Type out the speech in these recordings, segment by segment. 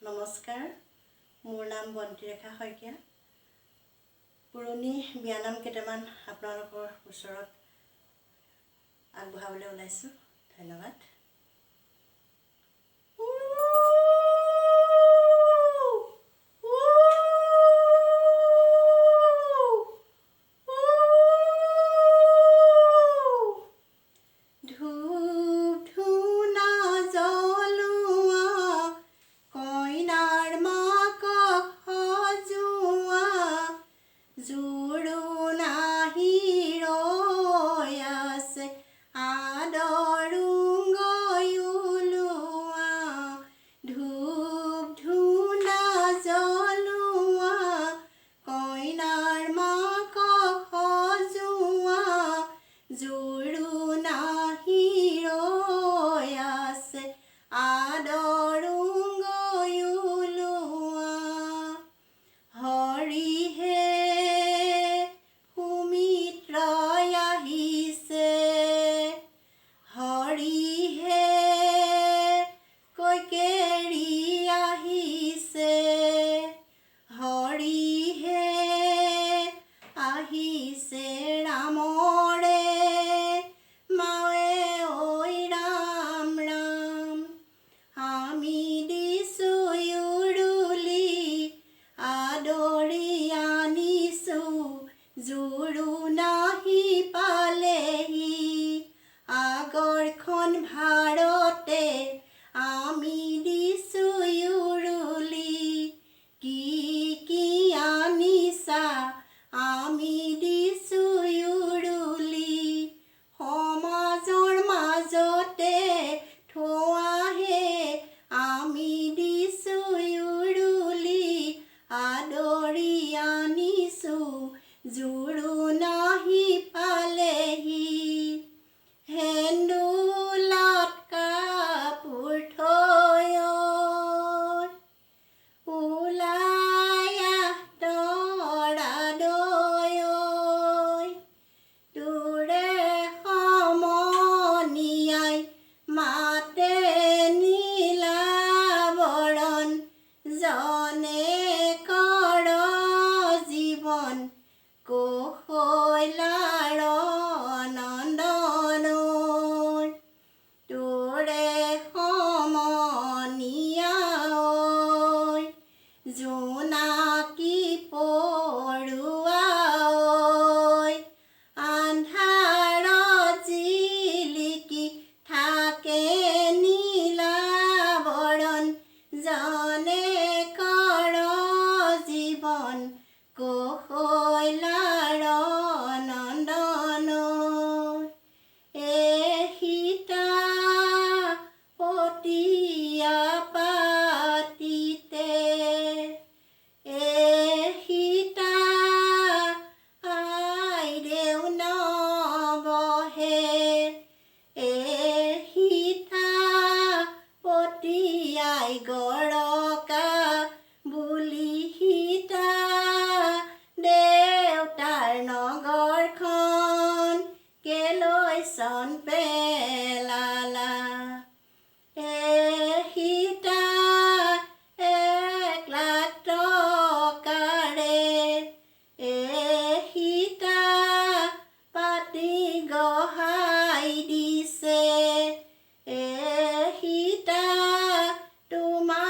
নমস্কাৰ, মোৰ নাম বন্তিৰেখা শইকীয়া। পুৰণি বিয়ানাম কেইটামান আপোনালোকৰ ওচৰত আগবঢ়াবলৈ ওলাইছোঁ। ধন্যবাদ। জোৰো নাহি পালেহি আগৰখন ভাৰতে আমি দিছোঁ উৰুলি। কি কি আনিছা আমি দিছোঁ উৰুলি। সমাজৰ মাজতে থোৱাহে আমি দিছোঁ উৰুলি। আদৰি আনিছোঁ জোৰো নাহি পালেহি। হেন্দোলত কাপোৰ থৈ ওলাই আহ তৰাদৈ। তোৰে সমনীয়াই মাতে নীলাবৰণ। জনে কৰ জীৱন কৌশলাৰ নন্দন। তোৰে সমনীয়া জোনাকী পৰুৱা। আন্ধাৰত জিলিকি থাকে নীলাবৰণ। জনে কৰ জীৱন কৌশলাৰ নন্দন। এহিতা পতিয়া পাতিতে এহিতা আইদেউ নবহে। এহিতা পতিয়াই গৰকা বুলি সীতা দেউতাৰ নগৰখন কেলৈ চন পেলালা। এহিতা 1,00,000 টকাৰে এহিতা পাতি গহাই দিছে। এহিতা তোমাৰ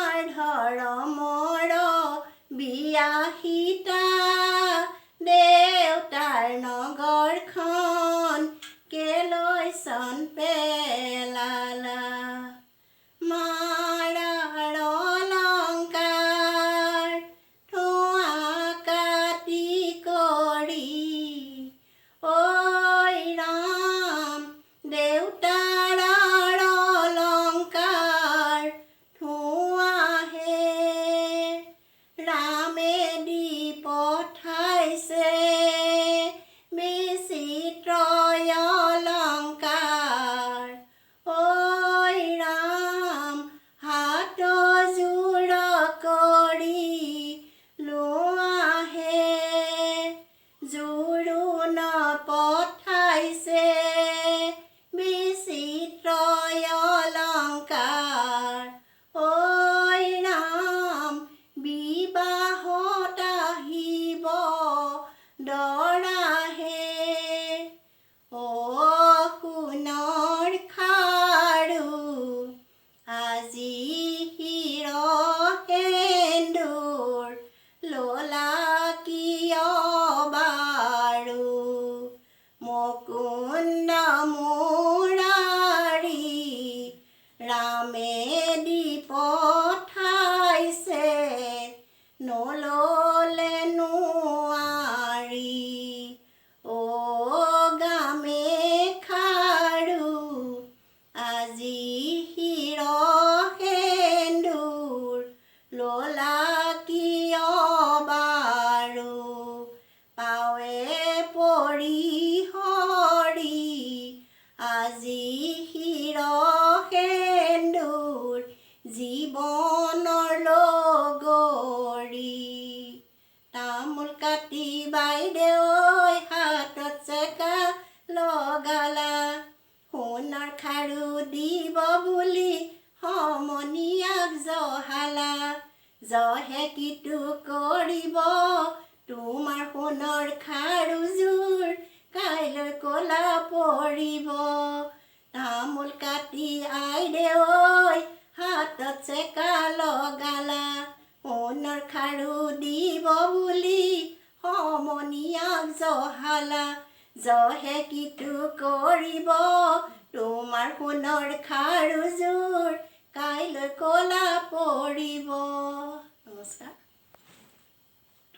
জীৱনৰ লগৰী তামোল কাটি বাইদেউ হাতত চেকা লগালা সোণৰ খাৰু দিব বুলি সমনীয়াক জহালা জহে কিটো কৰিব তোমাৰ সোণৰ খাৰুযোৰ কাইলৈ ক'লা পৰিব তামোল কাটি আইদেউ হাতত চেকা লগালা সোণৰ খাৰু দিব বুলি সমনীয়াক জহালা জহে কিটো কৰিব তোমাৰ সোণৰ খাৰুযোৰ কাইলৈ ক'লা পৰিব। নমস্কাৰ।